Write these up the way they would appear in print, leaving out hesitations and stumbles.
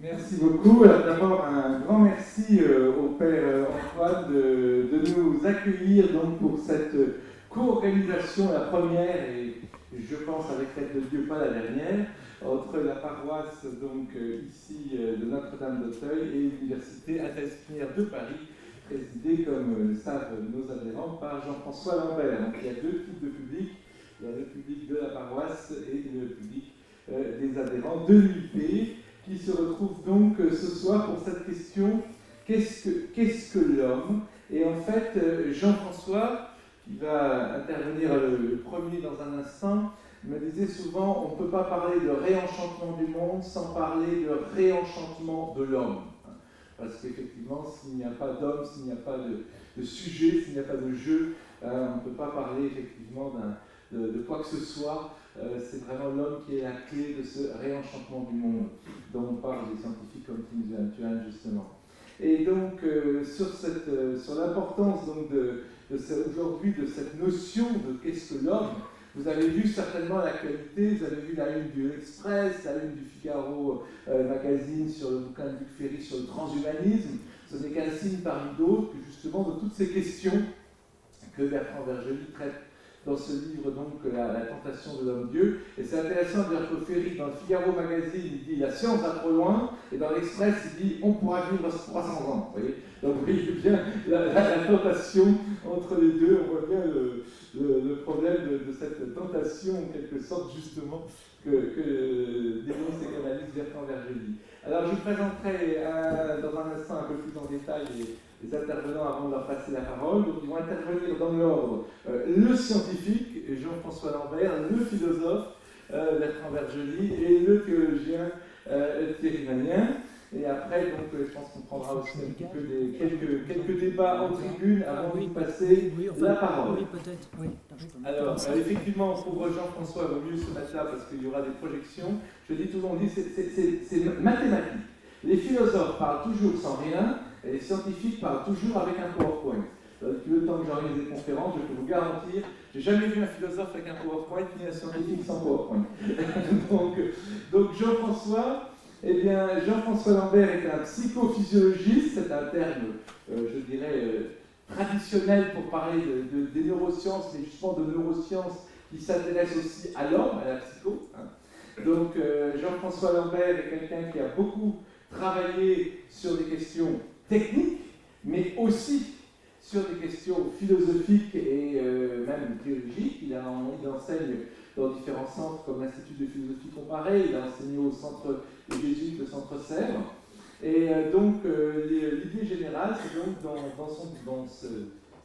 Merci beaucoup. D'abord, un grand merci au Père Antoine de nous accueillir donc, pour cette co-organisation, la première, et je pense avec l'aide de Dieu, pas la dernière, entre la paroisse donc, ici de Notre-Dame d'Auteuil et l'Université Interdisciplinaire de Paris, présidée, comme le savent nos adhérents, par Jean-François Lambert. Donc, il y a deux types de public. Il y a le public de la paroisse et le public des adhérents de l'UP, qui se retrouve donc ce soir pour cette question qu'est-ce que l'homme? Et en fait, Jean-François, qui va intervenir le premier dans un instant, me disait souvent on ne peut pas parler de réenchantement du monde sans parler de réenchantement de l'homme. Parce qu'effectivement, s'il n'y a pas d'homme, s'il n'y a pas de sujet, s'il n'y a pas de jeu, on ne peut pas parler effectivement de quoi que ce soit. C'est vraiment l'homme qui est la clé de ce réenchantement du monde dont parlent les scientifiques comme Tim Tuan justement. Et donc sur l'importance donc aujourd'hui de cette notion de qu'est-ce que l'homme, vous avez vu certainement l'actualité, vous avez vu la une du L'Express, la une du Figaro magazine sur le bouquin de Luc Ferry sur le transhumanisme. Ce n'est qu'un signe parmi d'autres que justement de toutes ces questions que Bertrand Vergely traite dans ce livre, donc, la tentation de l'homme-dieu. Et c'est intéressant de dire que Ferry, dans le Figaro magazine, il dit la science va trop loin, et dans l'Express, il dit on pourra vivre 300 ans. Vous voyez, donc, vous voyez bien la tentation entre les deux. On voit bien le problème de cette tentation, en quelque sorte, justement, que dénonce et canalise Bertrand Vergely. Alors, je vous présenterai dans un instant un peu plus en détail les intervenants avant de leur passer la parole. Donc, ils vont intervenir dans l'ordre le scientifique, Jean-François Lambert, le philosophe, Bertrand Vergely, et le théologien, Thierry Magnin. Et après, donc, je pense qu'on prendra aussi un petit peu quelques débats en tribune avant de passer la parole. Oui, peut-être. Oui. Alors, effectivement, pour Jean-François, il vaut mieux se mettre là parce qu'il y aura des projections. Je dis tout le monde, c'est mathématique. Les philosophes parlent toujours sans rien, et les scientifiques parlent toujours avec un PowerPoint. Depuis le temps que j'organise des conférences, je peux vous garantir, j'ai jamais vu un philosophe avec un PowerPoint ni un scientifique sans PowerPoint. donc Jean-François, eh bien, Jean-François Lambert est un psychophysiologiste, c'est un terme, je dirais, traditionnel pour parler des neurosciences, mais justement de neurosciences qui s'intéressent aussi à l'homme, à la psycho. Donc Jean-François Lambert est quelqu'un qui a beaucoup travaillé sur des questions techniques, mais aussi sur des questions philosophiques et même théologiques. Il enseigne dans différents centres comme l'Institut de philosophie comparée, il a enseigné au centre des Jésuites, le centre Sèvres. Et donc l'idée générale, c'est donc dans ce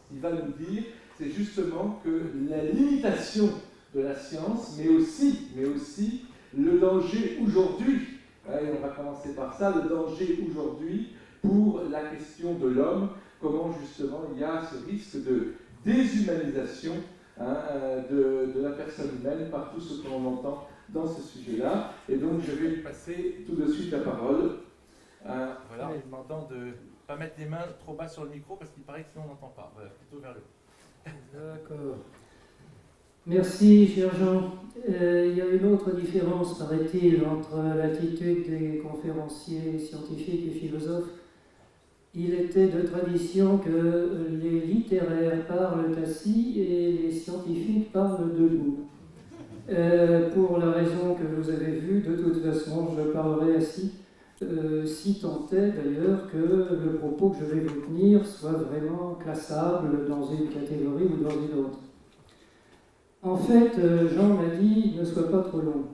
qu'il va nous dire, c'est justement que la limitation de la science, mais aussi le danger aujourd'hui, et on va commencer par ça, le danger aujourd'hui pour la question de l'homme, comment justement il y a ce risque de déshumanisation de la personne humaine par tout ce que l'on entend dans ce sujet-là. Et donc je vais lui passer tout de suite la parole. Voilà, en lui demandant de ne pas mettre les mains trop bas sur le micro parce qu'il paraît que sinon on n'entend pas. Voilà, plutôt vers le haut. D'accord. Merci, cher Jean. Il y a une autre différence, paraît-il, entre l'attitude des conférenciers scientifiques et philosophes. Il était de tradition que les littéraires parlent assis et les scientifiques parlent debout. Pour la raison que vous avez vue, de toute façon, je parlerai assis, si tant est d'ailleurs que le propos que je vais vous tenir soit vraiment classable dans une catégorie ou dans une autre. En fait, Jean m'a dit, ne sois pas trop long.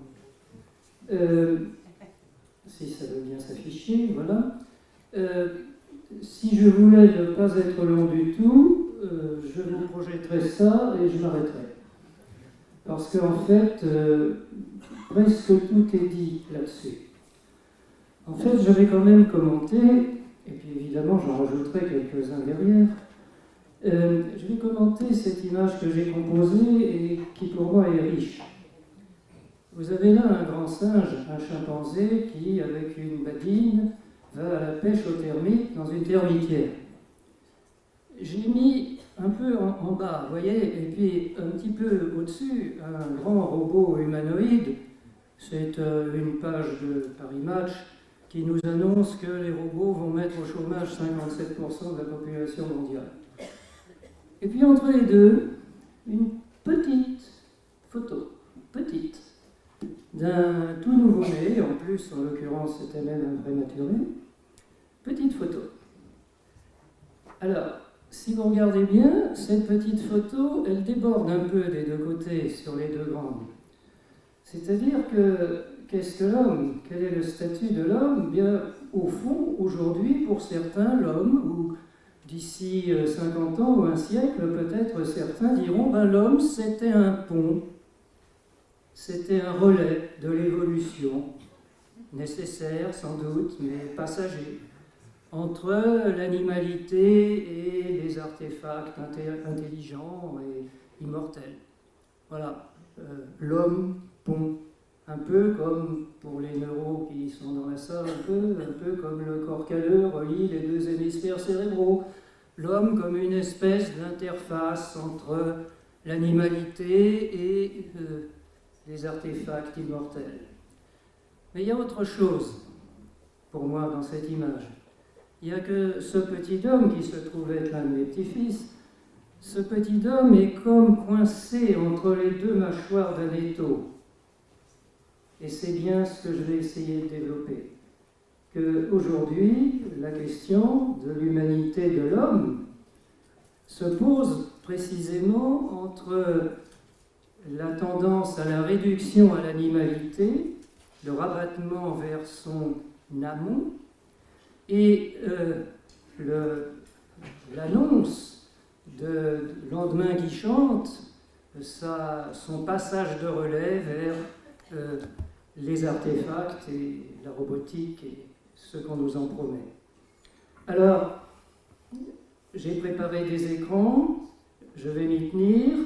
Si ça veut bien s'afficher, voilà. Si je voulais ne pas être long du tout, je vous projetterai ça et je m'arrêterai. Parce qu'en fait, presque tout est dit là-dessus. En fait, je vais quand même commenter, et puis évidemment j'en rajouterai quelques-uns derrière, je vais commenter cette image que j'ai composée et qui pour moi est riche. Vous avez là un grand singe, un chimpanzé, qui, avec une badine, va à la pêche aux termites dans une termitière. J'ai mis un peu en bas, vous voyez, et puis un petit peu au-dessus, un grand robot humanoïde. C'est une page de Paris Match qui nous annonce que les robots vont mettre au chômage 57% de la population mondiale. Et puis entre les deux, une petite photo, d'un tout nouveau-né, en plus, en l'occurrence, c'était même un prématuré, petite photo. Alors, si vous regardez bien, cette petite photo, elle déborde un peu des deux côtés sur les deux grandes. C'est-à-dire que, qu'est-ce que l'homme? Quel est le statut de l'homme? Bien, au fond, aujourd'hui, pour certains, l'homme, ou d'ici 50 ans ou un siècle, peut-être certains diront, ben, l'homme, c'était un pont, c'était un relais de l'évolution, nécessaire sans doute, mais passager, entre l'animalité et les artefacts intelligents et immortels. Voilà, l'homme, pont, un peu comme pour les neuros qui sont dans la salle, un peu comme le corps calleux relie les deux hémisphères cérébraux. L'homme comme une espèce d'interface entre l'animalité et les artefacts immortels. Mais il y a autre chose, pour moi, dans cette image. Il n'y a que ce petit homme qui se trouve être l'un de mes petits-fils. Ce petit homme est comme coincé entre les deux mâchoires d'un étau. Et c'est bien ce que je vais essayer de développer. Qu'aujourd'hui, la question de l'humanité de l'homme se pose précisément entre la tendance à la réduction à l'animalité, le rabattement vers son amont, et l'annonce de lendemain qui chante, son passage de relais vers les artefacts et la robotique et ce qu'on nous en promet. Alors, j'ai préparé des écrans, je vais m'y tenir,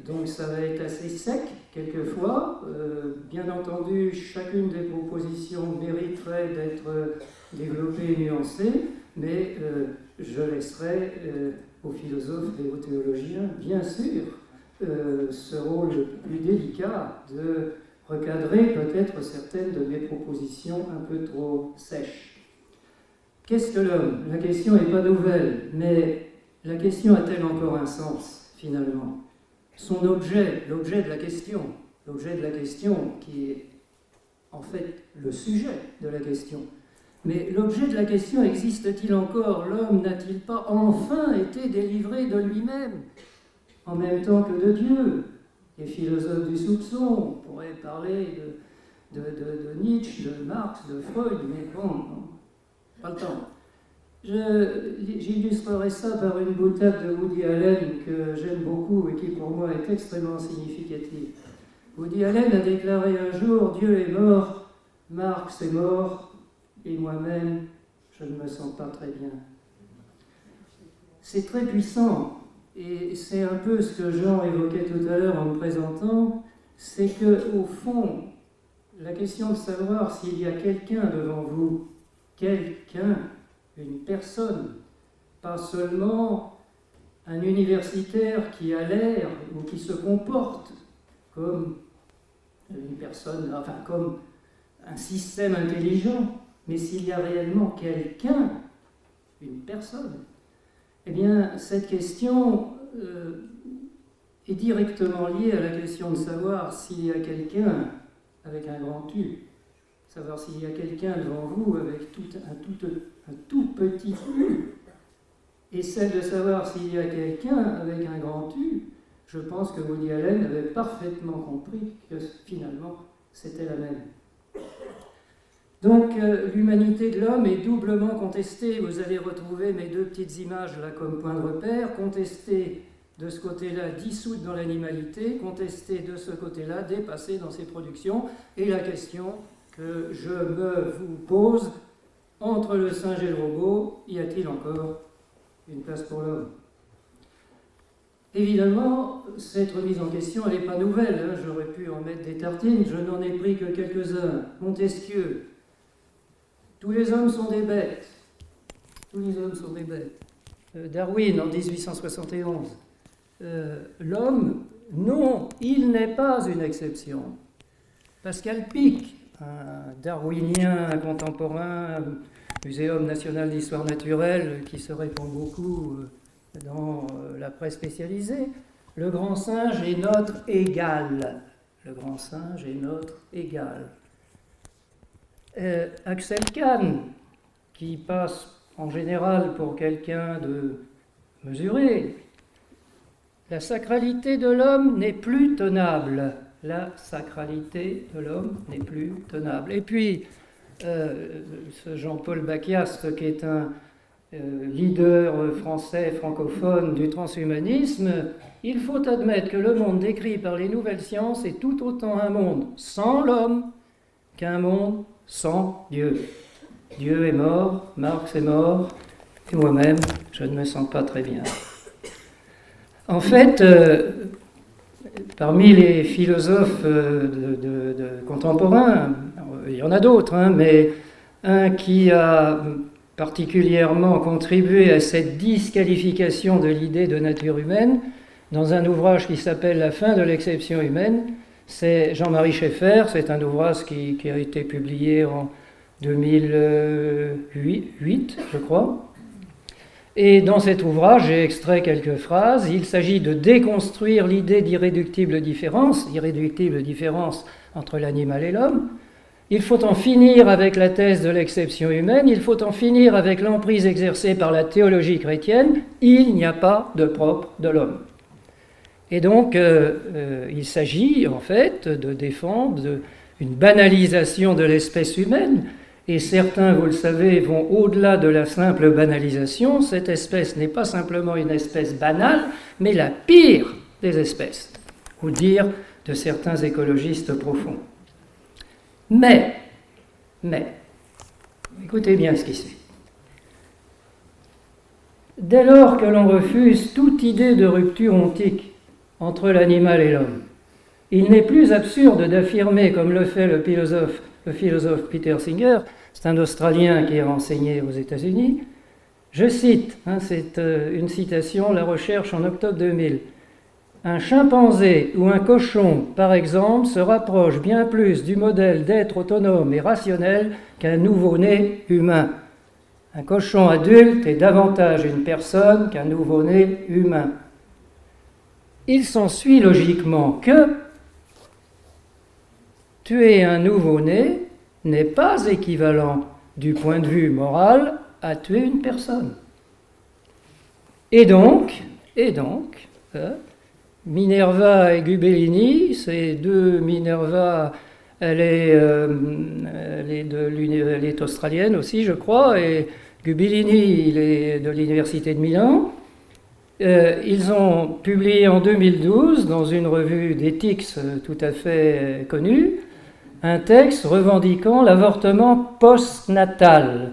donc ça va être assez sec quelquefois. Bien entendu, chacune des propositions mériterait d'être développée et nuancée, mais je laisserai aux philosophes et aux théologiens, bien sûr, ce rôle le plus délicat de recadrer peut-être certaines de mes propositions un peu trop sèches. Qu'est-ce que l'homme? La question n'est pas nouvelle, mais la question a-t-elle encore un sens, finalement? Son objet, l'objet de la question qui est en fait le sujet de la question. Mais l'objet de la question existe-t-il encore? L'homme n'a-t-il pas enfin été délivré de lui-même, en même temps que de Dieu? Les philosophes du soupçon pourraient parler de Nietzsche, de Marx, de Freud, mais bon, pas le temps. J'illustrerai ça par une boutade de Woody Allen que j'aime beaucoup et qui pour moi est extrêmement significative. Woody Allen a déclaré un jour « Dieu est mort, Marx est mort, et moi-même, je ne me sens pas très bien ». C'est très puissant. Et c'est un peu ce que Jean évoquait tout à l'heure en me présentant, c'est qu'au fond, la question de savoir s'il y a quelqu'un devant vous, une personne, pas seulement un universitaire qui a l'air ou qui se comporte comme une personne, enfin comme un système intelligent, mais s'il y a réellement quelqu'un, une personne, eh bien, cette question est directement liée à la question de savoir s'il y a quelqu'un avec un grand U, savoir s'il y a quelqu'un devant vous avec un tout petit U, et celle de savoir s'il y a quelqu'un avec un grand U. Je pense que Woody Allen avait parfaitement compris que finalement c'était la même. Donc l'humanité de l'homme est doublement contestée. Vous allez retrouver mes deux petites images là comme point de repère. Contestée de ce côté-là, dissoute dans l'animalité. Contestée de ce côté-là, dépassée dans ses productions. Et la question que je me vous pose, entre le singe et le robot, y a-t-il encore une place pour l'homme? Évidemment, cette remise en question, elle n'est pas nouvelle. Hein. J'aurais pu en mettre des tartines. Je n'en ai pris que quelques-uns. Montesquieu. Tous les hommes sont des bêtes. Tous les hommes sont des bêtes. Darwin, en 1871. L'homme, non, il n'est pas une exception. Pascal Pic, un darwinien contemporain, Muséum national d'histoire naturelle, qui se répand beaucoup dans la presse spécialisée. Le grand singe est notre égal. Le grand singe est notre égal. Axel Kahn, qui passe en général pour quelqu'un de mesuré, la sacralité de l'homme n'est plus tenable. La sacralité de l'homme n'est plus tenable. Et puis, ce Jean-Paul Bacquiast, qui est un leader français francophone du transhumanisme, il faut admettre que le monde décrit par les nouvelles sciences est tout autant un monde sans l'homme qu'un monde sans Dieu. Dieu est mort, Marx est mort, et moi-même, je ne me sens pas très bien. En fait, parmi les philosophes contemporains, il y en a d'autres, mais un qui a particulièrement contribué à cette disqualification de l'idée de nature humaine, dans un ouvrage qui s'appelle « La fin de l'exception humaine », c'est Jean-Marie Schaeffer. C'est un ouvrage qui a été publié en 2008, je crois. Et dans cet ouvrage, j'ai extrait quelques phrases. Il s'agit de déconstruire l'idée d'irréductible différence entre l'animal et l'homme. Il faut en finir avec la thèse de l'exception humaine, il faut en finir avec l'emprise exercée par la théologie chrétienne. Il n'y a pas de propre de l'homme. Et donc, il s'agit en fait de défendre une banalisation de l'espèce humaine. Et certains, vous le savez, vont au-delà de la simple banalisation. Cette espèce n'est pas simplement une espèce banale, mais la pire des espèces, ou dire de certains écologistes profonds. Mais, écoutez bien ce qui suit. Dès lors que l'on refuse toute idée de rupture ontique entre l'animal et l'homme, il n'est plus absurde d'affirmer, comme le fait le philosophe Peter Singer, c'est un Australien qui a enseigné aux États-Unis, je cite, c'est une citation, La Recherche en octobre 2000, « Un chimpanzé ou un cochon, par exemple, se rapproche bien plus du modèle d'être autonome et rationnel qu'un nouveau-né humain. Un cochon adulte est davantage une personne qu'un nouveau-né humain. Il s'ensuit logiquement que tuer un nouveau-né n'est pas équivalent du point de vue moral à tuer une personne. Et donc, Minerva et Gubellini, ces deux Minerva, elle est australienne aussi, je crois, et Gubellini, il est de l'Université de Milan. Ils ont publié en 2012, dans une revue d'éthique tout à fait connue, un texte revendiquant l'avortement postnatal.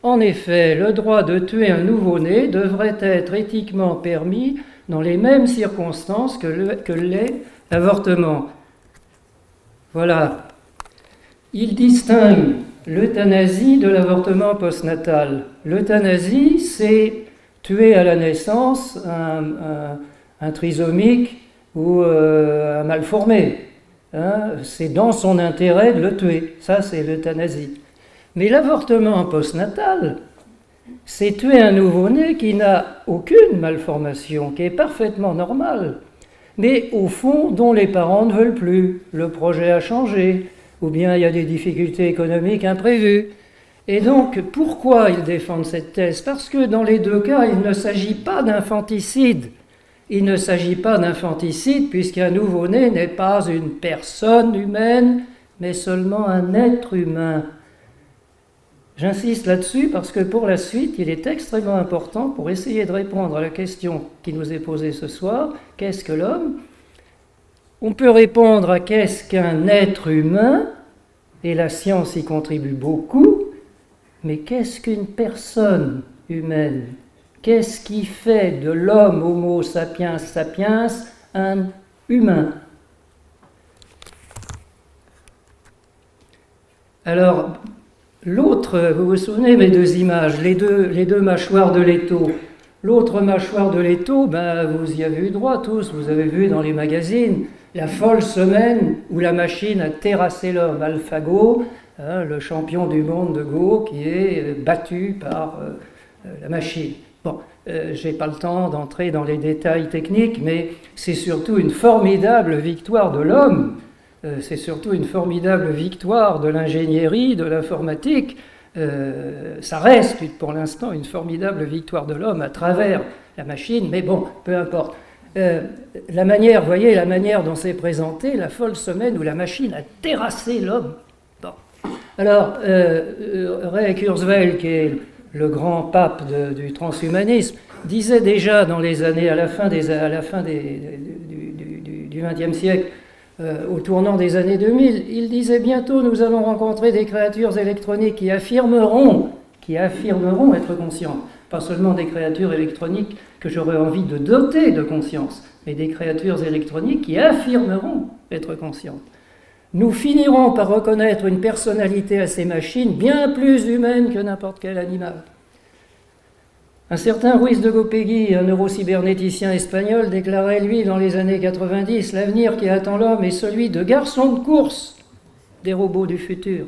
En effet, le droit de tuer un nouveau-né devrait être éthiquement permis dans les mêmes circonstances que l'est l'avortement. Voilà. Il distingue l'euthanasie de l'avortement postnatal. L'euthanasie, c'est tuer à la naissance un trisomique ou un mal-formé. C'est dans son intérêt de le tuer. Ça, c'est l'euthanasie. Mais l'avortement postnatal, c'est tuer un nouveau-né qui n'a aucune malformation, qui est parfaitement normal, mais au fond, dont les parents ne veulent plus. Le projet a changé, ou bien il y a des difficultés économiques imprévues. Et donc, pourquoi ils défendent cette thèse ? Parce que dans les deux cas, il ne s'agit pas d'infanticide. Il ne s'agit pas d'infanticide puisqu'un nouveau-né n'est pas une personne humaine, mais seulement un être humain. J'insiste là-dessus parce que pour la suite, il est extrêmement important pour essayer de répondre à la question qui nous est posée ce soir, qu'est-ce que l'homme ? On peut répondre à qu'est-ce qu'un être humain, et la science y contribue beaucoup, mais qu'est-ce qu'une personne humaine ? Qu'est-ce qui fait de l'homme Homo sapiens sapiens un humain ? Alors, l'autre, vous vous souvenez mes deux images, les deux mâchoires de l'étau. L'autre mâchoire de l'étau, vous y avez eu droit tous, vous avez vu dans les magazines, la folle semaine où la machine a terrassé l'homme. AlphaGo, le champion du monde de Go qui est battu par la machine. Bon, je n'ai pas le temps d'entrer dans les détails techniques, mais c'est surtout une formidable victoire de l'homme, c'est surtout une formidable victoire de l'ingénierie, de l'informatique. Ça reste pour l'instant une formidable victoire de l'homme à travers la machine, mais bon, peu importe. La manière, voyez, la manière dont c'est présenté, la folle semaine où la machine a terrassé l'homme. Bon. Alors, Ray Kurzweil, qui est le grand pape du transhumanisme, disait déjà dans les années, à la fin du XXe siècle, au tournant des années 2000, il disait bientôt nous allons rencontrer des créatures électroniques qui affirmeront être conscientes. Pas seulement des créatures électroniques que j'aurais envie de doter de conscience, mais des créatures électroniques qui affirmeront être conscientes. Nous finirons par reconnaître une personnalité à ces machines bien plus humaine que n'importe quel animal. Un certain Ruiz de Gopegui, un neurocybernéticien espagnol, déclarait, lui, dans les années 90, « L'avenir qui attend l'homme est celui de garçons de course, des robots du futur. »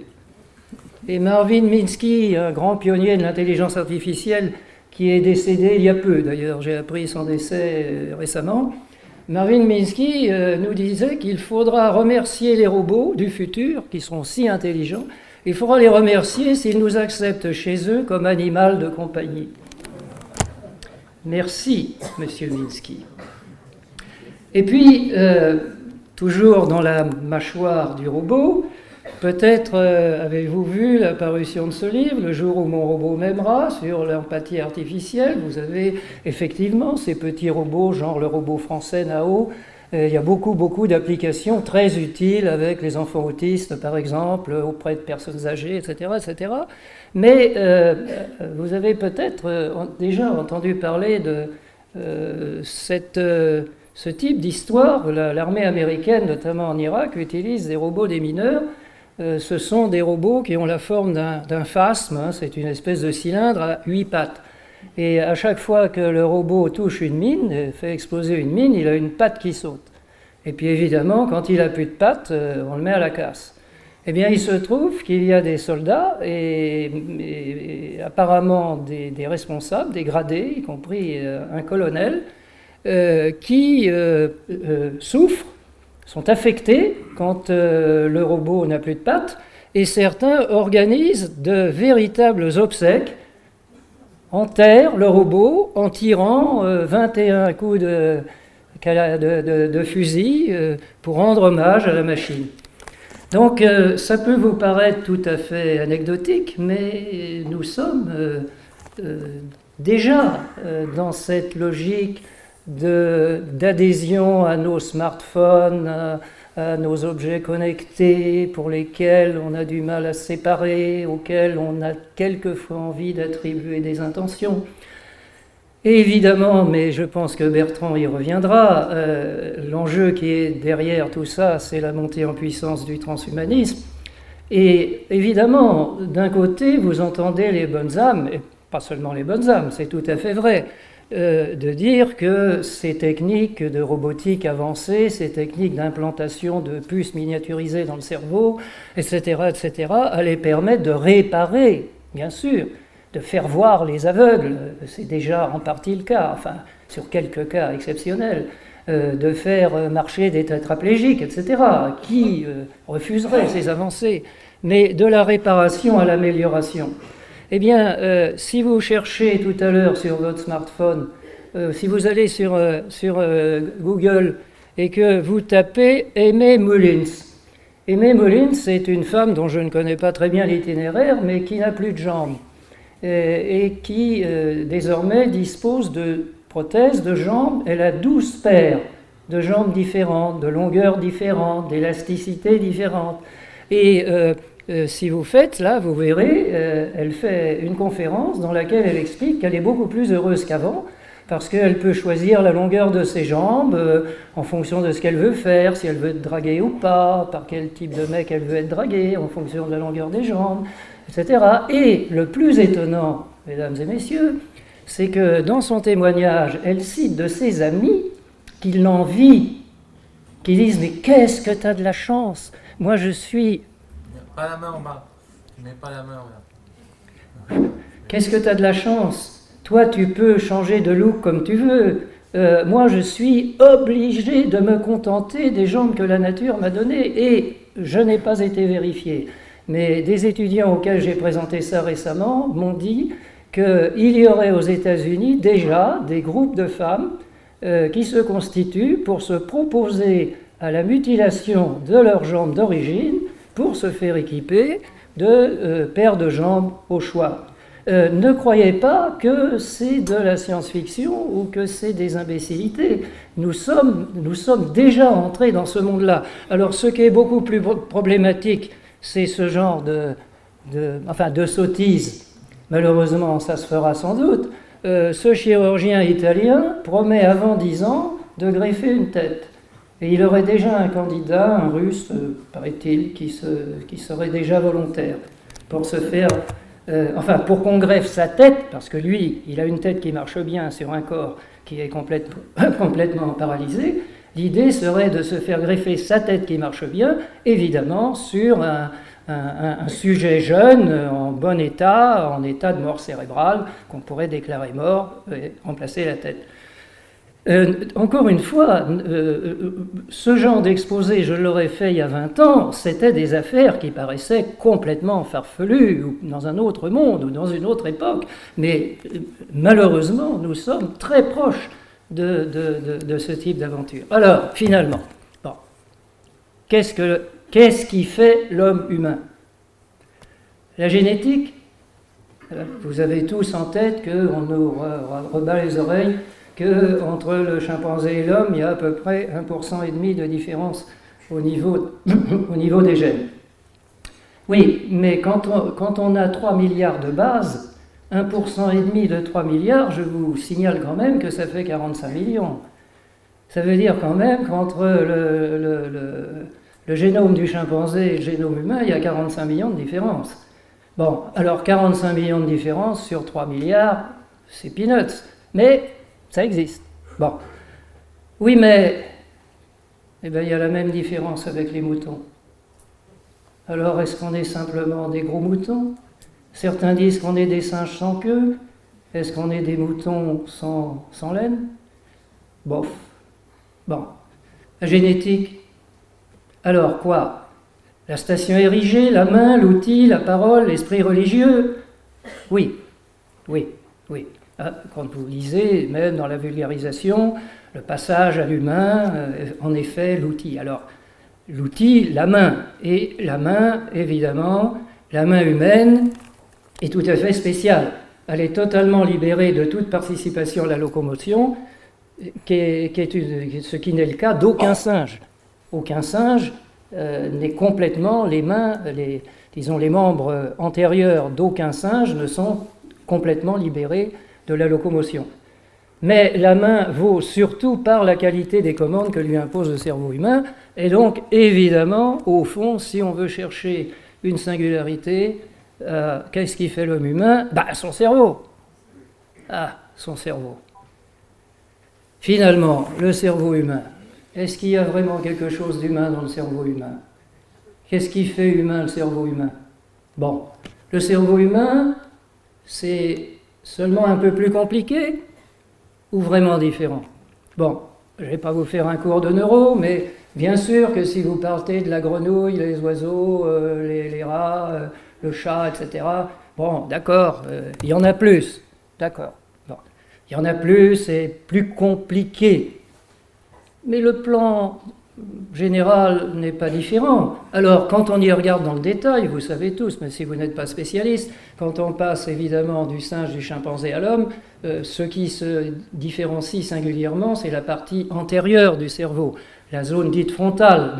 Et Marvin Minsky, un grand pionnier de l'intelligence artificielle, qui est décédé il y a peu, d'ailleurs, j'ai appris son décès récemment, Marvin Minsky nous disait qu'il faudra remercier les robots du futur, qui seront si intelligents, il faudra les remercier s'ils nous acceptent chez eux comme animal de compagnie. Merci, monsieur Minsky. Et puis, toujours dans la mâchoire du robot, peut-être avez-vous vu la parution de ce livre, Le jour où mon robot m'aimera, sur l'empathie artificielle. Vous avez effectivement ces petits robots, genre le robot français Nao. Il y a beaucoup d'applications très utiles avec les enfants autistes, par exemple, auprès de personnes âgées, etc. etc. Mais vous avez peut-être déjà entendu parler de ce type d'histoire. L'armée américaine, notamment en Irak, utilise des robots démineurs. Ce sont des robots qui ont la forme d'un phasme, c'est une espèce de cylindre à 8 pattes. Et à chaque fois que le robot touche une mine, fait exploser une mine, il a une patte qui saute. Et puis évidemment, quand il n'a plus de pattes, on le met à la casse. Eh bien, il se trouve qu'il y a des soldats et apparemment des responsables, des gradés, y compris un colonel, qui souffrent, sont affectés quand le robot n'a plus de pattes, et certains organisent de véritables obsèques, enterrent le robot en tirant 21 coups de fusil pour rendre hommage à la machine. Donc ça peut vous paraître tout à fait anecdotique, mais nous sommes déjà dans cette logique d'adhésion à nos smartphones, à nos objets connectés pour lesquels on a du mal à se séparer, auxquels on a quelquefois envie d'attribuer des intentions. Et évidemment, mais je pense que Bertrand y reviendra, l'enjeu qui est derrière tout ça, c'est la montée en puissance du transhumanisme. Et évidemment, d'un côté, vous entendez les bonnes âmes, et pas seulement les bonnes âmes, c'est tout à fait vrai, de dire que ces techniques de robotique avancée, ces techniques d'implantation de puces miniaturisées dans le cerveau, etc., allaient permettre de réparer, bien sûr, de faire voir les aveugles, c'est déjà en partie le cas, enfin, sur quelques cas exceptionnels, de faire marcher des tétraplégiques, etc., qui refuseraient ces avancées, mais de la réparation à l'amélioration. Eh bien, si vous cherchez tout à l'heure sur votre smartphone, si vous allez sur Google et que vous tapez Aimée Mullins. Aimée Mullins, c'est une femme dont je ne connais pas très bien l'itinéraire, mais qui n'a plus de jambes et qui désormais dispose de prothèses de jambes. Elle a 12 paires de jambes différentes, de longueurs différentes, d'élasticité différentes. Et si vous faites, là, vous verrez, elle fait une conférence dans laquelle elle explique qu'elle est beaucoup plus heureuse qu'avant, parce qu'elle peut choisir la longueur de ses jambes en fonction de ce qu'elle veut faire, si elle veut être draguée ou pas, par quel type de mec elle veut être draguée, en fonction de la longueur des jambes, etc. Et le plus étonnant, mesdames et messieurs, c'est que dans son témoignage, elle cite de ses amis qui l'envient qui disent « Mais qu'est-ce que tu as de la chance? Moi, je suis... » Pas la main en bas. Tu mets pas la main en bas. Qu'est-ce que tu as de la chance? Toi, tu peux changer de look comme tu veux. Moi, je suis obligé de me contenter des jambes que la nature m'a données. Et je n'ai pas été vérifié. Mais des étudiants auxquels j'ai présenté ça récemment m'ont dit qu'il y aurait aux États-Unis déjà des groupes de femmes qui se constituent pour se proposer à la mutilation de leurs jambes d'origine pour se faire équiper de paires de jambes au choix. Ne croyez pas que c'est de la science-fiction ou que c'est des imbécilités. Nous sommes déjà entrés dans ce monde-là. Alors ce qui est beaucoup plus problématique, c'est ce genre de sottise. Malheureusement, ça se fera sans doute. Ce chirurgien italien promet avant 10 ans de greffer une tête. Et il aurait déjà un candidat, un russe, paraît-il, qui serait déjà volontaire pour se faire... pour qu'on greffe sa tête, parce que lui, il a une tête qui marche bien sur un corps qui est complètement paralysé. L'idée serait de se faire greffer sa tête qui marche bien, évidemment, sur un sujet jeune, en bon état, en état de mort cérébrale, qu'on pourrait déclarer mort et remplacer la tête. Encore une fois, ce genre d'exposé, je l'aurais fait il y a 20 ans, c'était des affaires qui paraissaient complètement farfelues, ou dans un autre monde, ou dans une autre époque, mais malheureusement, nous sommes très proches de ce type d'aventure. Alors, finalement, bon, qu'est-ce qui fait l'homme humain? La génétique, vous avez tous en tête qu'on nous rebat les oreilles, qu'entre le chimpanzé et l'homme, il y a à peu près 1,5% de différence au niveau des gènes. Oui, mais quand on a 3 milliards de bases, 1,5% de 3 milliards, je vous signale quand même que ça fait 45 millions. Ça veut dire quand même qu'entre le génome du chimpanzé et le génome humain, il y a 45 millions de différence. Bon, alors 45 millions de différence sur 3 milliards, c'est peanuts. Mais ça existe. Bon. Oui, mais il y a la même différence avec les moutons. Alors, est-ce qu'on est simplement des gros moutons? Certains disent qu'on est des singes sans queue. Est-ce qu'on est des moutons sans laine? Bof. Bon. La génétique. Alors, quoi? La station érigée, la main, l'outil, la parole, l'esprit religieux? Oui. Quand vous lisez, même dans la vulgarisation, le passage à l'humain, en effet, l'outil. Alors, l'outil, la main. Et la main, évidemment, la main humaine est tout à fait spéciale. Elle est totalement libérée de toute participation à la locomotion, ce qui n'est le cas d'aucun singe. Aucun singe n'est complètement les mains, les membres antérieurs d'aucun singe ne sont complètement libérés de la locomotion. Mais la main vaut surtout par la qualité des commandes que lui impose le cerveau humain, et donc évidemment, au fond, si on veut chercher une singularité, qu'est-ce qui fait l'homme humain? Son cerveau. Son cerveau. Finalement, le cerveau humain. Est-ce qu'il y a vraiment quelque chose d'humain dans le cerveau humain? Qu'est-ce qui fait humain le cerveau humain? Bon, le cerveau humain, c'est seulement un peu plus compliqué ou vraiment différent? Bon, je ne vais pas vous faire un cours de neuro, mais bien sûr que si vous partez de la grenouille, les oiseaux, les rats, le chat, etc., bon, d'accord, il y en a plus, d'accord. Bon, il y en a plus, c'est plus compliqué. Mais le plan général n'est pas différent. Alors, quand on y regarde dans le détail, vous savez tous, mais si vous n'êtes pas spécialiste, quand on passe évidemment du singe, du chimpanzé à l'homme, ce qui se différencie singulièrement, c'est la partie antérieure du cerveau, la zone dite frontale,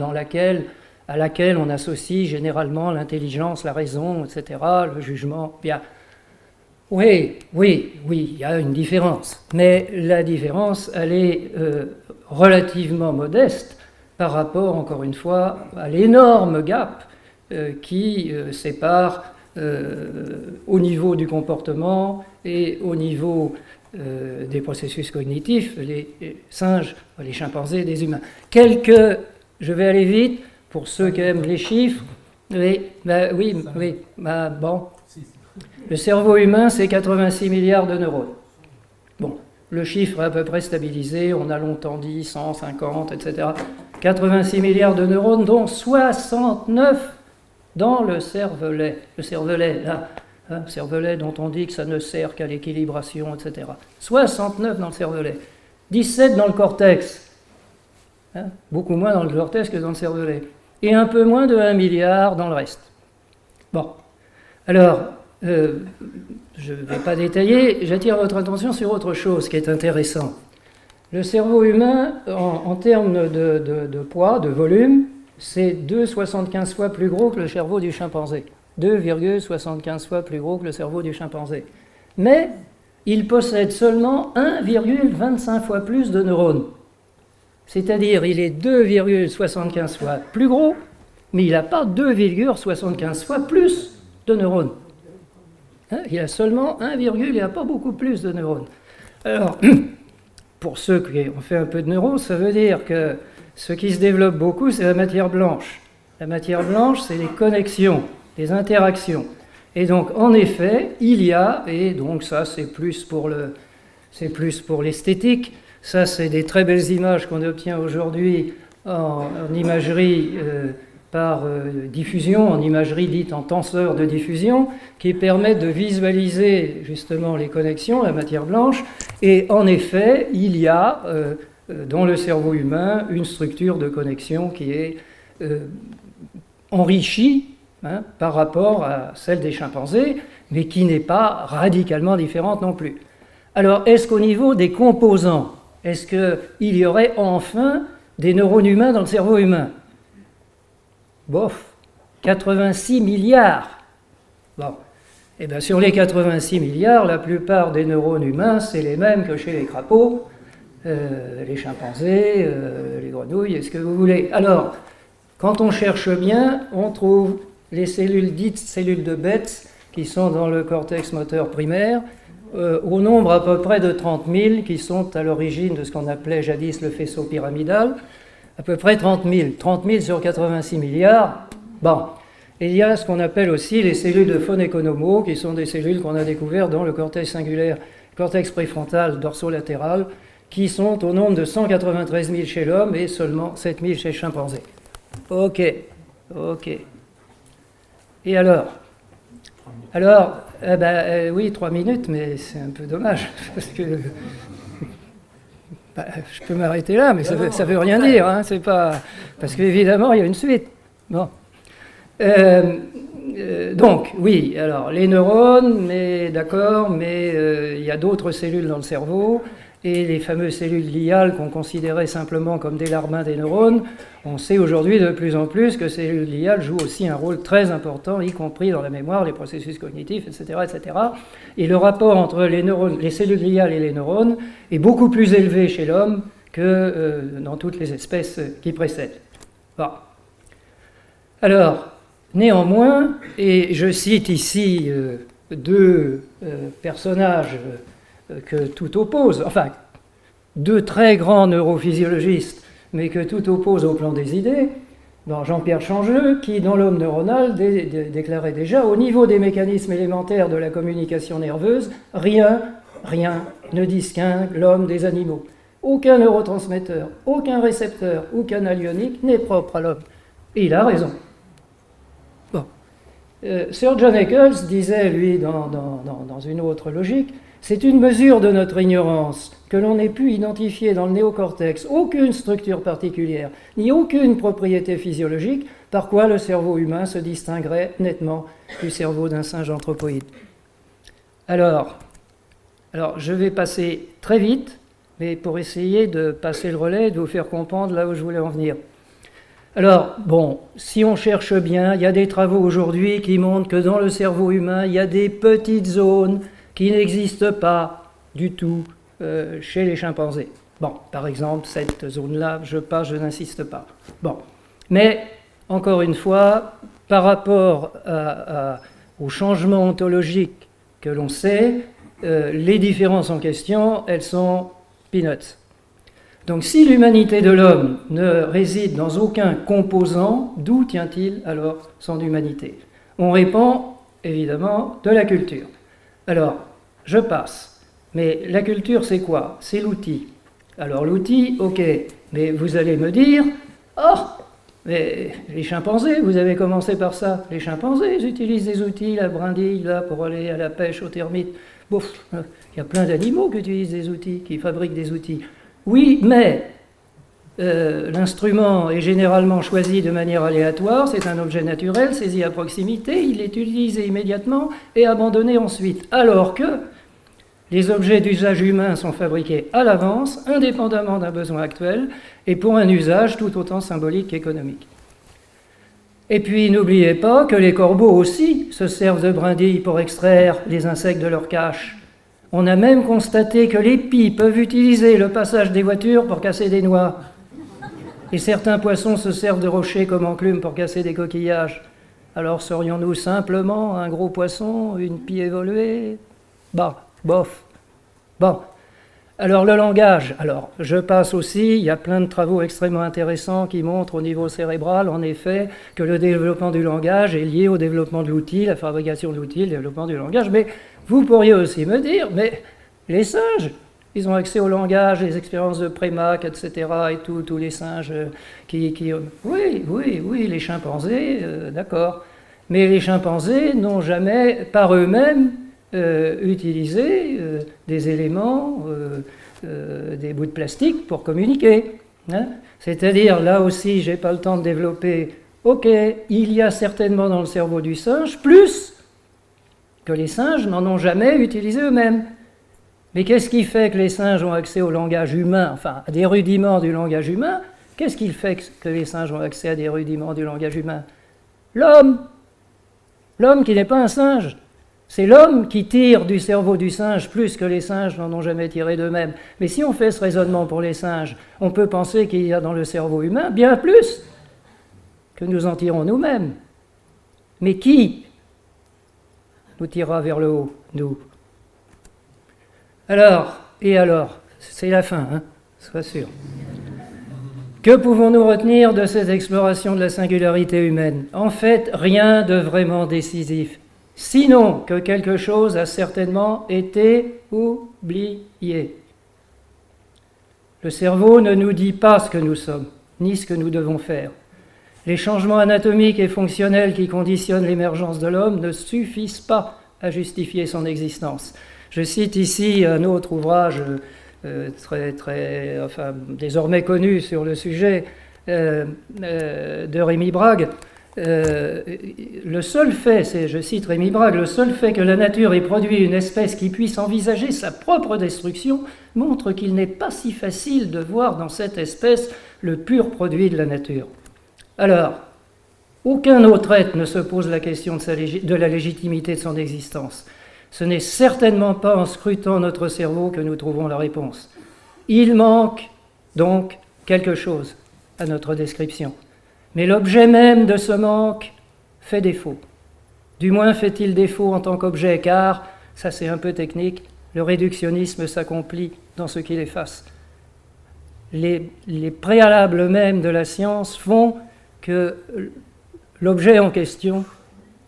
à laquelle on associe généralement l'intelligence, la raison, etc., le jugement. Bien. Oui, il y a une différence. Mais la différence, elle est relativement modeste par rapport, encore une fois, à l'énorme gap qui sépare au niveau du comportement et au niveau des processus cognitifs les singes, les chimpanzés des humains. Quelques Je vais aller vite pour ceux qui aiment les chiffres. Oui, bon. Le cerveau humain, c'est 86 milliards de neurones. Bon, le chiffre est à peu près stabilisé, on a longtemps dit 150, etc. 86 milliards de neurones, dont 69 dans le cervelet. Le cervelet, là, le cervelet dont on dit que ça ne sert qu'à l'équilibration, etc. 69 dans le cervelet. 17 dans le cortex. Beaucoup moins dans le cortex que dans le cervelet. Et un peu moins de 1 milliard dans le reste. Bon. Alors, je ne vais pas détailler, j'attire votre attention sur autre chose qui est intéressant. Le cerveau humain, en termes de poids, de volume, c'est 2,75 fois plus gros que le cerveau du chimpanzé. 2,75 fois plus gros que le cerveau du chimpanzé. Mais il possède seulement 1,25 fois plus de neurones. C'est-à-dire, il est 2,75 fois plus gros, mais il n'a pas 2,75 fois plus de neurones. Il a seulement 1, il n'a pas beaucoup plus de neurones. Alors, pour ceux qui ont fait un peu de neurones, ça veut dire que ce qui se développe beaucoup, c'est la matière blanche. La matière blanche, c'est les connexions, les interactions. Et donc, en effet, il y a, et donc ça, c'est plus pour l'esthétique, ça, c'est des très belles images qu'on obtient aujourd'hui en imagerie par diffusion, en imagerie dite en tenseur de diffusion, qui permettent de visualiser justement les connexions, la matière blanche. Et en effet, il y a dans le cerveau humain une structure de connexion qui est enrichie par rapport à celle des chimpanzés, mais qui n'est pas radicalement différente non plus. Alors, est-ce qu'au niveau des composants, est-ce qu'il y aurait enfin des neurones humains dans le cerveau humain? Bof, 86 milliards. Bon, et bien sur les 86 milliards, la plupart des neurones humains, c'est les mêmes que chez les crapauds, les chimpanzés, les grenouilles, et ce que vous voulez. Alors, quand on cherche bien, on trouve les cellules dites cellules de Betz, qui sont dans le cortex moteur primaire, au nombre à peu près de 30 000, qui sont à l'origine de ce qu'on appelait jadis le faisceau pyramidal, à peu près 30 000. 30 000 sur 86 milliards, bon. Et il y a ce qu'on appelle aussi les cellules de von Economo, qui sont des cellules qu'on a découvertes dans le cortex singulaire, cortex préfrontal dorsolatéral, qui sont au nombre de 193 000 chez l'homme et seulement 7 000 chez le chimpanzé. Ok. Et alors, oui, 3 minutes, mais c'est un peu dommage, parce que je peux m'arrêter là, mais ça veut rien dire, hein, c'est pas... Parce qu'évidemment, il y a une suite. Bon. Donc, oui, alors, les neurones, mais d'accord, mais il y a d'autres cellules dans le cerveau, et les fameuses cellules gliales qu'on considérait simplement comme des larbins des neurones, on sait aujourd'hui de plus en plus que ces cellules gliales jouent aussi un rôle très important, y compris dans la mémoire, les processus cognitifs, etc., etc. Et le rapport entre les cellules gliales et les neurones est beaucoup plus élevé chez l'homme que dans toutes les espèces qui précèdent. Bon. Alors, néanmoins, et je cite ici deux personnages que tout oppose, enfin, deux très grands neurophysiologistes, mais que tout oppose au plan des idées, dans Jean-Pierre Changeux, qui, dans l'homme neuronal, déclarait déjà, au niveau des mécanismes élémentaires de la communication nerveuse, rien ne distingue l'homme des animaux. Aucun neurotransmetteur, aucun récepteur ou canal ionique n'est propre à l'homme. Et il a raison. Bon. Sir John Eccles disait, lui, dans une autre logique, c'est une mesure de notre ignorance que l'on ait pu identifier dans le néocortex aucune structure particulière, ni aucune propriété physiologique, par quoi le cerveau humain se distinguerait nettement du cerveau d'un singe anthropoïde. Alors, je vais passer très vite, mais pour essayer de passer le relais et de vous faire comprendre là où je voulais en venir. Alors, bon, si on cherche bien, il y a des travaux aujourd'hui qui montrent que dans le cerveau humain, il y a des petites zones qui n'existent pas du tout chez les chimpanzés. Bon, par exemple, cette zone-là, je n'insiste pas. Bon, mais, encore une fois, par rapport au changement ontologique que l'on sait, les différences en question, elles sont peanuts. Donc si l'humanité de l'homme ne réside dans aucun composant, d'où tient-il alors son humanité? On répond évidemment de la culture. Alors, je passe. Mais la culture, c'est quoi? C'est l'outil. Alors l'outil, ok, mais vous allez me dire, oh, mais les chimpanzés, vous avez commencé par ça. Les chimpanzés, ils utilisent des outils, la brindille, là, pour aller à la pêche, aux termites. Bon, il y a plein d'animaux qui utilisent des outils, qui fabriquent des outils. Oui, mais l'instrument est généralement choisi de manière aléatoire, c'est un objet naturel, saisi à proximité, il est utilisé immédiatement et abandonné ensuite. Alors que les objets d'usage humain sont fabriqués à l'avance, indépendamment d'un besoin actuel, et pour un usage tout autant symbolique qu'économique. Et puis n'oubliez pas que les corbeaux aussi se servent de brindilles pour extraire les insectes de leur cache. On a même constaté que les pies peuvent utiliser le passage des voitures pour casser des noix. Et certains poissons se servent de rochers comme enclume pour casser des coquillages. Alors serions-nous simplement un gros poisson, une pie évoluée? Bah, bof. Bon. Alors le langage, alors je passe aussi, il y a plein de travaux extrêmement intéressants qui montrent au niveau cérébral, en effet, que le développement du langage est lié au développement de l'outil, la fabrication de l'outil, le développement du langage. Mais vous pourriez aussi me dire, mais les singes, ils ont accès au langage, les expériences de Prémac, etc., et tous les singes oui, les chimpanzés, d'accord. Mais les chimpanzés n'ont jamais, par eux-mêmes, utilisé des éléments, des bouts de plastique pour communiquer. Hein. C'est-à-dire, là aussi, je n'ai pas le temps de développer, ok, il y a certainement dans le cerveau du singe plus que les singes n'en ont jamais utilisé eux-mêmes. Mais qu'est-ce qui fait que les singes ont accès au langage humain, enfin à des rudiments du langage humain? Qu'est-ce qui fait que les singes ont accès à des rudiments du langage humain? L'homme. L'homme qui n'est pas un singe. C'est l'homme qui tire du cerveau du singe plus que les singes n'en ont jamais tiré d'eux-mêmes. Mais si on fait ce raisonnement pour les singes, on peut penser qu'il y a dans le cerveau humain bien plus que nous en tirons nous-mêmes. Mais qui nous tirera vers le haut, nous? Alors, c'est la fin, hein, sois sûr. Que pouvons-nous retenir de cette exploration de la singularité humaine? En fait, rien de vraiment décisif. Sinon que quelque chose a certainement été oublié. Le cerveau ne nous dit pas ce que nous sommes, ni ce que nous devons faire. Les changements anatomiques et fonctionnels qui conditionnent l'émergence de l'homme ne suffisent pas à justifier son existence. Je cite ici un autre ouvrage désormais connu sur le sujet de Rémi Brague. Le seul fait, je cite Rémi Brague, le seul fait que la nature ait produit une espèce qui puisse envisager sa propre destruction montre qu'il n'est pas si facile de voir dans cette espèce le pur produit de la nature. Alors, aucun autre être ne se pose la question de la légitimité de son existence. Ce n'est certainement pas en scrutant notre cerveau que nous trouvons la réponse. Il manque donc quelque chose à notre description. Mais l'objet même de ce manque fait défaut. Du moins fait-il défaut en tant qu'objet, car, ça c'est un peu technique, le réductionnisme s'accomplit dans ce qu'il efface. Les préalables même de la science font que l'objet en question,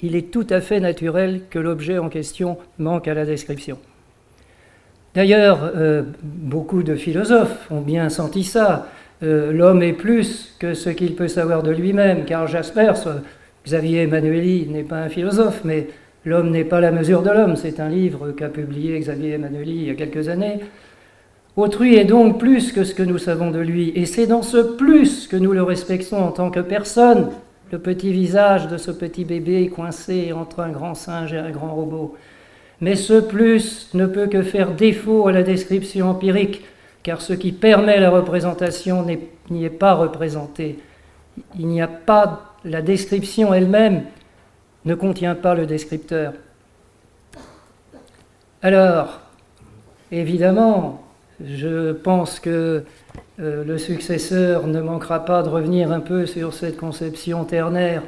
il est tout à fait naturel que l'objet en question manque à la description. D'ailleurs, beaucoup de philosophes ont bien senti ça. L'homme est plus que ce qu'il peut savoir de lui-même. Karl Jaspers, Xavier Emanueli n'est pas un philosophe, mais L'homme n'est pas la mesure de l'homme. C'est un livre qu'a publié Xavier Emanueli il y a quelques années. Autrui est donc plus que ce que nous savons de lui, et c'est dans ce plus que nous le respectons en tant que personne, le petit visage de ce petit bébé coincé entre un grand singe et un grand robot. Mais ce plus ne peut que faire défaut à la description empirique, car ce qui permet la représentation n'y est pas représenté. Il n'y a pas, la description elle-même ne contient pas le descripteur. Alors, évidemment, je pense que le successeur ne manquera pas de revenir un peu sur cette conception ternaire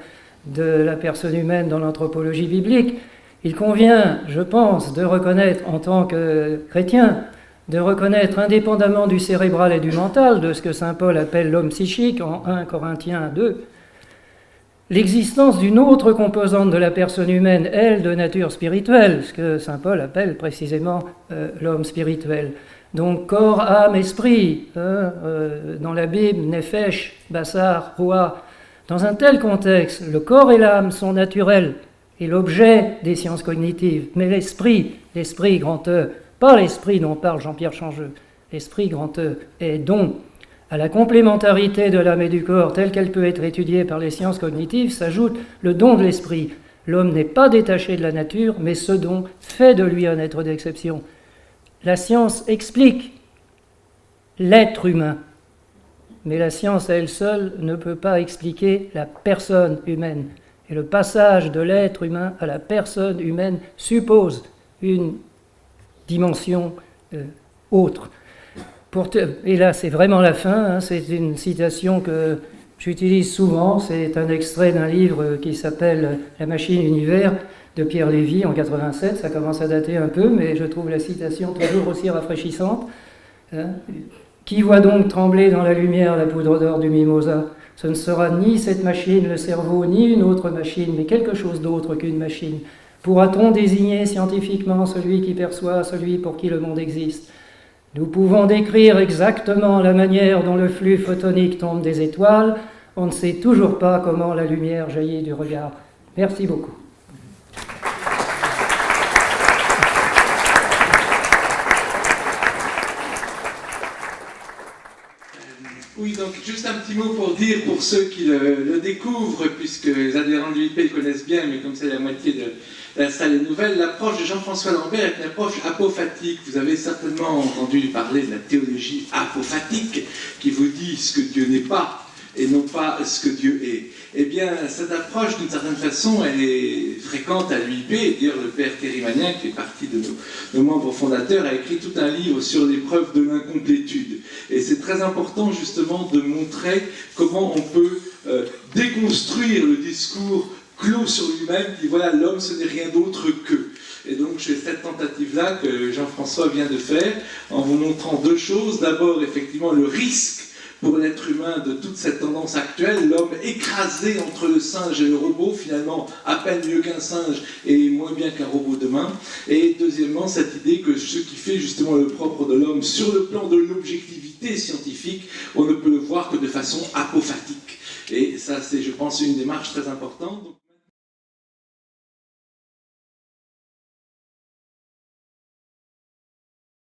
de la personne humaine dans l'anthropologie biblique. Il convient, je pense, de reconnaître en tant que chrétien de reconnaître, indépendamment du cérébral et du mental, de ce que saint Paul appelle l'homme psychique en 1 Corinthiens 2, l'existence d'une autre composante de la personne humaine, elle, de nature spirituelle, ce que saint Paul appelle précisément l'homme spirituel. Donc corps, âme, esprit, dans la Bible, Nefesh, Bassar, Roi. Dans un tel contexte, le corps et l'âme sont naturels et l'objet des sciences cognitives, mais l'esprit grand E, pas l'esprit dont parle Jean-Pierre Changeux, l'esprit grand E est donc à la complémentarité de l'âme et du corps telle qu'elle peut être étudiée par les sciences cognitives s'ajoute le don de l'esprit. L'homme n'est pas détaché de la nature, mais ce don fait de lui un être d'exception. La science explique l'être humain, mais la science à elle seule ne peut pas expliquer la personne humaine. Et le passage de l'être humain à la personne humaine suppose une dimension autre. Et là, c'est vraiment la fin, c'est une citation que j'utilise souvent, c'est un extrait d'un livre qui s'appelle « La machine univers » de Pierre Lévy en 87, ça commence à dater un peu, mais je trouve la citation toujours aussi rafraîchissante. Qui voit donc trembler dans la lumière la poudre d'or du mimosa? Ce ne sera ni cette machine, le cerveau, ni une autre machine, mais quelque chose d'autre qu'une machine. Pourra-t-on désigner scientifiquement celui qui perçoit, celui pour qui le monde existe? Nous pouvons décrire exactement la manière dont le flux photonique tombe des étoiles. On ne sait toujours pas comment la lumière jaillit du regard. Merci beaucoup. Oui, donc juste un petit mot pour dire, pour ceux qui le découvrent, puisque les adhérents de l'UIP le connaissent bien, mais comme c'est la moitié de la salle est nouvelle, l'approche de Jean-François Lambert est une approche apophatique. Vous avez certainement entendu parler de la théologie apophatique, qui vous dit ce que Dieu n'est pas, et non pas ce que Dieu est. Eh bien, cette approche, d'une certaine façon, elle est fréquente à l'UIP. D'ailleurs, le père Thierry Magnin, qui fait partie de nos membres fondateurs, a écrit tout un livre sur l'épreuve de l'incomplétude. Et c'est très important, justement, de montrer comment on peut déconstruire le discours clos sur lui-même, qui voilà, l'homme, ce n'est rien d'autre que. Et donc, c'est cette tentative-là que Jean-François vient de faire, en vous montrant deux choses. D'abord, effectivement, le risque pour l'être humain de toute cette tendance actuelle, l'homme écrasé entre le singe et le robot, finalement à peine mieux qu'un singe et moins bien qu'un robot demain. Et deuxièmement, cette idée que ce qui fait justement le propre de l'homme sur le plan de l'objectivité scientifique, on ne peut le voir que de façon apophatique. Et ça, c'est, je pense, une démarche très importante.